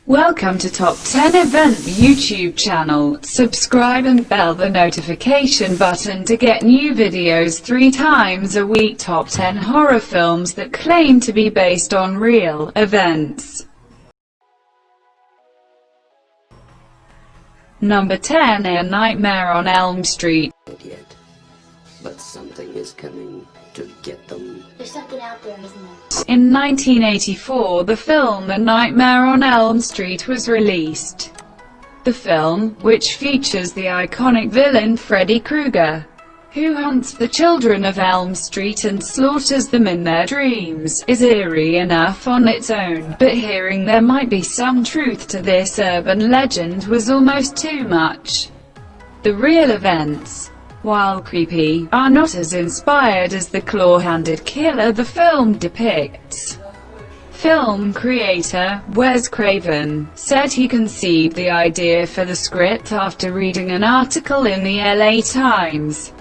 Welcome to Top 10 Event YouTube channel. Subscribe and bell the notification button to get new videos 3 times a week. Top 10 horror films that claim to be based on real events. Number 10. A Nightmare on Elm Street. Yet, but something is coming to get them. There's something out there, isn't there? In 1984, the film A Nightmare on Elm Street was released. The film, which features the iconic villain Freddy Krueger, who hunts the children of Elm Street and slaughters them in their dreams, is eerie enough on its own, but hearing there might be some truth to this urban legend was almost too much. The real events, while creepy, are not as inspired as the claw-handed killer the film depicts. Film creator, Wes Craven, said he conceived the idea for the script after reading an article in the LA Times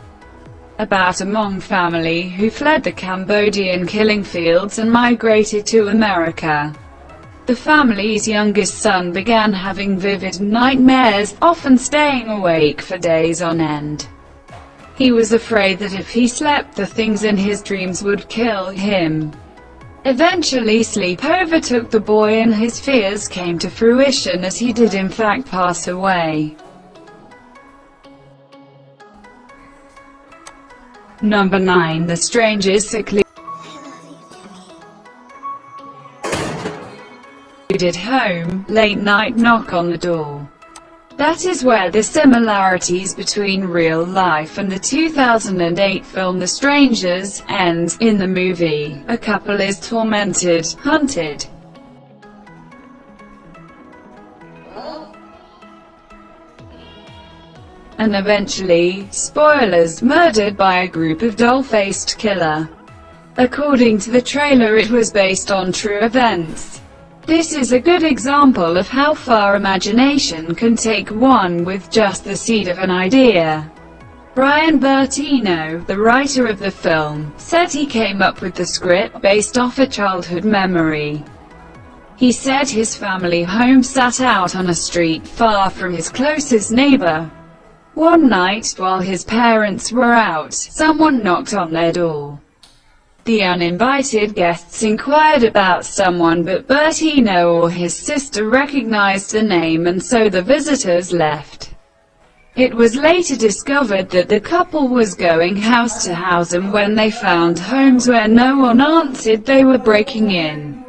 about a Hmong family who fled the Cambodian killing fields and migrated to America. The family's youngest son began having vivid nightmares, often staying awake for days on end. He was afraid that if he slept, the things in his dreams would kill him. Eventually sleep overtook the boy and his fears came to fruition as he did in fact pass away. Number 9. The Stranger's Secluded Home, Late Night Knock on the Door. That is where the similarities between real life and the 2008 film The Strangers end. In the movie, a couple is tormented, hunted, and eventually, spoilers, murdered by a group of doll-faced killer. According to the trailer, it was based on true events. This is a good example of how far imagination can take one with just the seed of an idea. Brian Bertino, the writer of the film, said he came up with the script based off a childhood memory. He said his family home sat out on a street far from his closest neighbor. One night, while his parents were out, someone knocked on their door. The uninvited guests inquired about someone, but Bertino or his sister recognized the name, and so the visitors left. It was later discovered that the couple was going house to house, and when they found homes where no one answered, they were breaking in.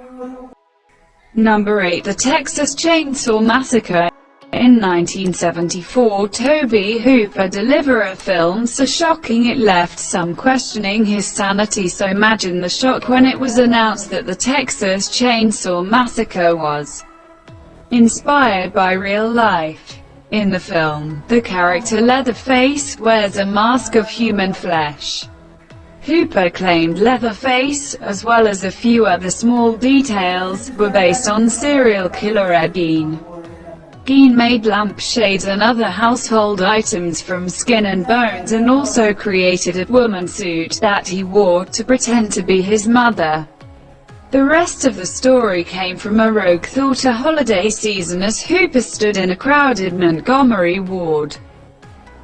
Number 8. The Texas Chainsaw Massacre. In 1974, Tobe Hooper delivered a film so shocking it left some questioning his sanity, so imagine the shock when it was announced that the Texas Chainsaw Massacre was inspired by real life. In the film, the character Leatherface wears a mask of human flesh. Hooper claimed Leatherface, as well as a few other small details, were based on serial killer Ed Gein. Gein made lampshades and other household items from skin and bones, and also created a woman suit that he wore to pretend to be his mother. The rest of the story came from a rogue thought a holiday season as Hooper stood in a crowded Montgomery ward.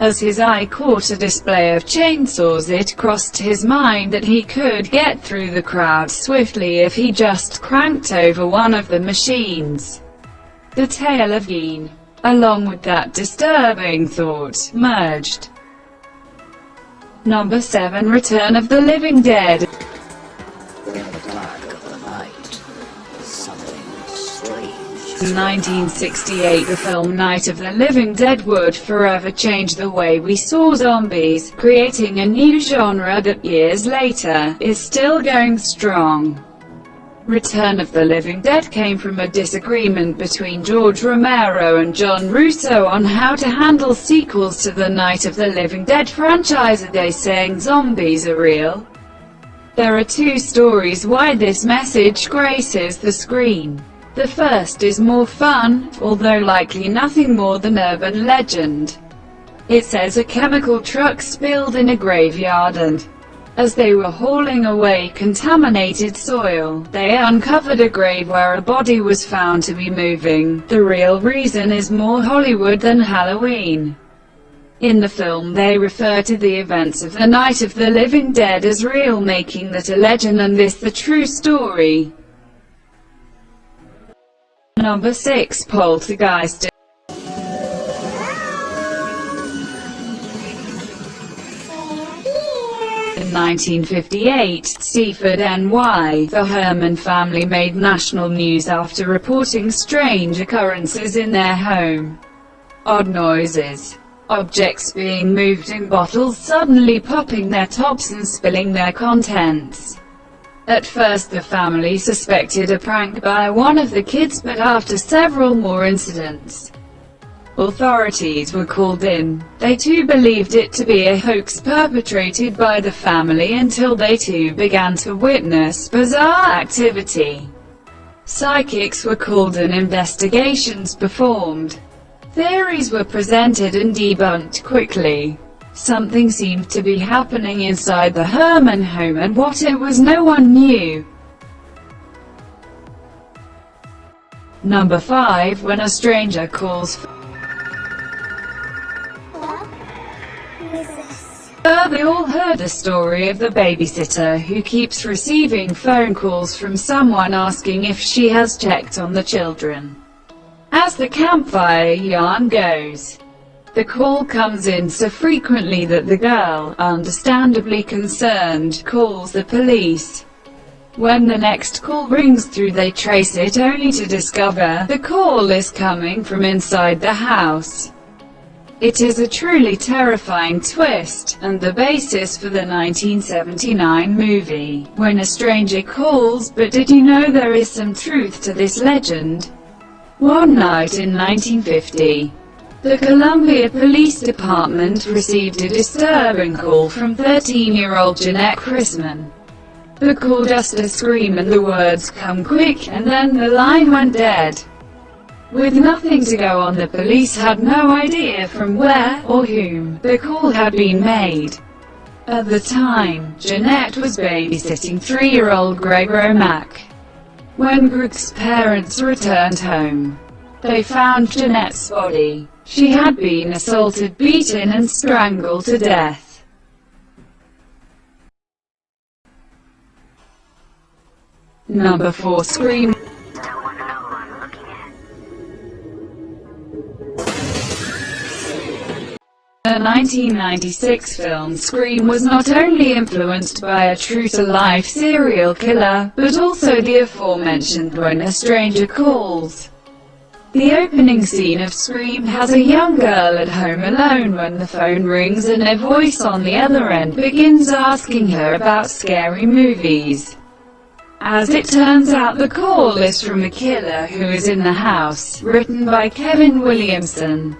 As his eye caught a display of chainsaws, it crossed his mind that he could get through the crowd swiftly if he just cranked over one of the machines. The tale of Gein, along with that disturbing thought, merged. Number 7. Return of the Living Dead. In the dark of the night, something strange. In 1968, the film Night of the Living Dead would forever change the way we saw zombies, creating a new genre that years later is still going strong. Return of the Living Dead came from a disagreement between George Romero and John Russo on how to handle sequels to the Night of the Living Dead franchise. Are they saying zombies are real? There are 2 stories why this message graces the screen. The first is more fun, although likely nothing more than urban legend. It says a chemical truck spilled in a graveyard and As they were hauling away contaminated soil, they uncovered a grave where a body was found to be moving. The real reason is more Hollywood than Halloween. In the film they refer to the events of the Night of the Living Dead as real, making that a legend and this the true story. Number 6. Poltergeist. In 1958, Seaford, NY, the Herman family made national news after reporting strange occurrences in their home. Odd noises, objects being moved in bottles suddenly popping their tops and spilling their contents. At first the family suspected a prank by one of the kids, but after several more incidents, authorities were called in. They too believed it to be a hoax perpetrated by the family until they too began to witness bizarre activity. Psychics were called and investigations performed. Theories were presented and debunked quickly. Something seemed to be happening inside the Herman home, and what it was no one knew. Number 5. When a stranger calls. They all heard the story of the babysitter who keeps receiving phone calls from someone asking if she has checked on the children. As the campfire yarn goes, the call comes in so frequently that the girl, understandably concerned, calls the police. When the next call rings through, they trace it only to discover the call is coming from inside the house. It is a truly terrifying twist, and the basis for the 1979 movie, When a Stranger Calls. But did you know there is some truth to this legend? One night in 1950, the Columbia Police Department received a disturbing call from 13-year-old Jeanette Chrisman. The call just a scream and the words "come quick," and then the line went dead. With nothing to go on, the police had no idea from where, or whom, the call had been made. At the time, Jeanette was babysitting 3-year-old Greg Romack. When Greg's parents returned home, they found Jeanette's body. She had been assaulted, beaten and strangled to death. Number 4. Scream. The 1996 film Scream was not only influenced by a true-to-life serial killer, but also the aforementioned When a Stranger Calls. The opening scene of Scream has a young girl at home alone when the phone rings and a voice on the other end begins asking her about scary movies. As it turns out, the call is from a killer who is in the house, written by Kevin Williamson.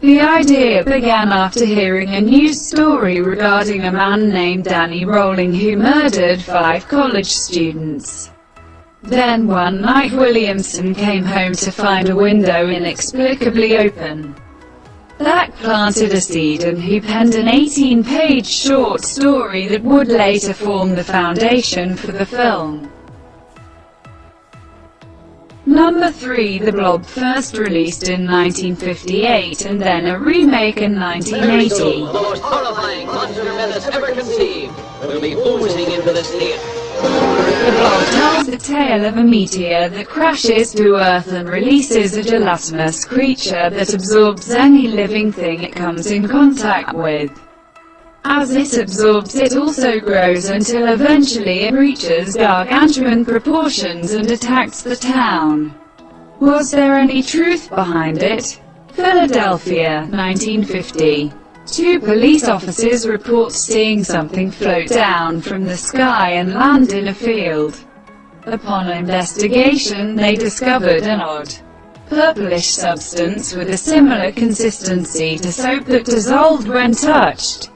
The idea began after hearing a news story regarding a man named Danny Rolling who murdered 5 college students. Then one night Williamson came home to find a window inexplicably open. That planted a seed, and he penned an 18-page short story that would later form the foundation for the film. Number 3. The Blob, first released in 1958 and then a remake in 1980. The most horrifying monster myth ever conceived will be oozing into this theater. The Blob tells the tale of a meteor that crashes to Earth and releases a gelatinous creature that absorbs any living thing it comes in contact with. As it absorbs, it also grows until eventually it reaches gargantuan proportions and attacks the town. Was there any truth behind it? Philadelphia, 1950. 2 police officers report seeing something float down from the sky and land in a field. Upon investigation, they discovered an odd, purplish substance with a similar consistency to soap that dissolved when touched.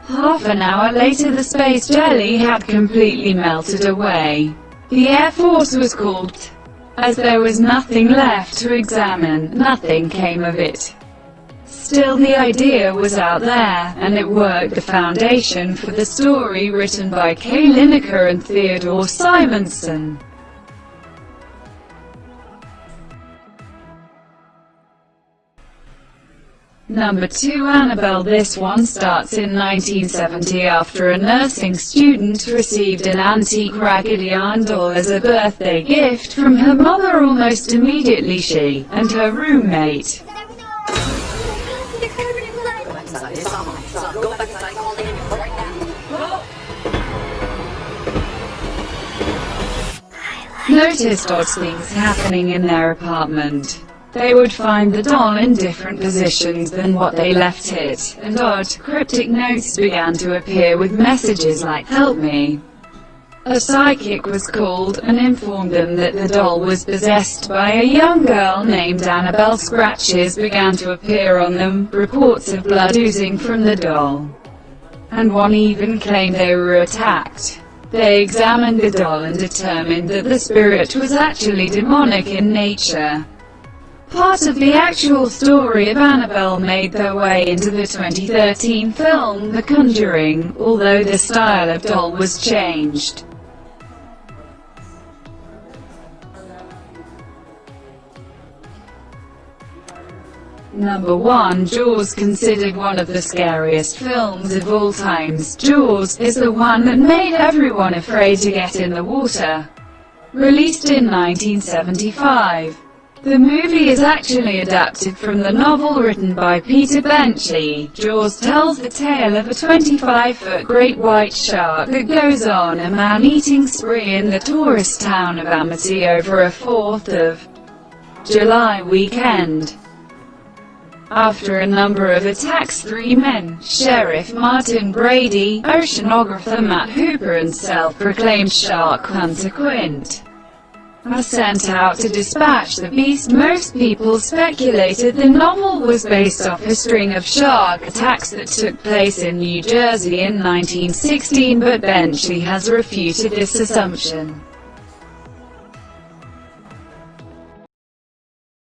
Half an hour later, the space jelly had completely melted away. The Air Force was called. As there was nothing left to examine, nothing came of it. Still, the idea was out there, and it worked the foundation for the story written by Kay Lineker and Theodore Simonson. Number 2. Annabelle. This one starts in 1970 after a nursing student received an antique Raggedy Ann doll as a birthday gift from her mother. Almost immediately, she and her roommate noticed odd things happening in their apartment. They would find the doll in different positions than what they left it, and odd, cryptic notes began to appear with messages like, "Help me." A psychic was called, and informed them that the doll was possessed by a young girl named Annabelle. Scratches began to appear on them, reports of blood oozing from the doll, and one even claimed they were attacked. They examined the doll and determined that the spirit was actually demonic in nature. Part of the actual story of Annabelle made their way into the 2013 film The Conjuring, although the style of doll was changed. Number 1. Jaws. Considered one of the scariest films of all times, Jaws is the one that made everyone afraid to get in the water. Released in 1975. The movie is actually adapted from the novel written by Peter Benchley. Jaws tells the tale of a 25-foot great white shark that goes on a man-eating spree in the tourist town of Amity over a 4th of July weekend. After a number of attacks, 3 men, Sheriff Martin Brady, oceanographer Matt Hooper and self-proclaimed shark hunter Quint, are sent out to dispatch the beast. Most people speculated the novel was based off a string of shark attacks that took place in New Jersey in 1916, but Benchley has refuted this assumption.